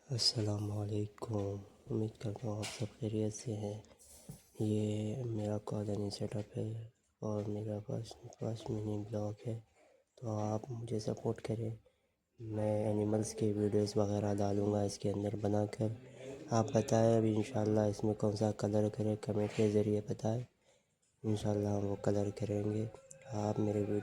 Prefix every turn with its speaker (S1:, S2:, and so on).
S1: अस्सलामुअलैकुम। उम्मीद करता हूँ आप सब खैरियत से हैं। ये मेरा कॉलोनी सेटअप है और मेरा फर्स्ट मिनी ब्लॉग है, तो आप मुझे सपोर्ट करें। मैं एनिमल्स के वीडियोस वगैरह डालूँगा इसके अंदर बनाकर। आप बताएं अभी इंशाल्लाह इसमें कौन सा कलर करें, कमेंट के ज़रिए बताएं। इंशाल्लाह हम वो कलर करेंगे। आप मेरे वीडियो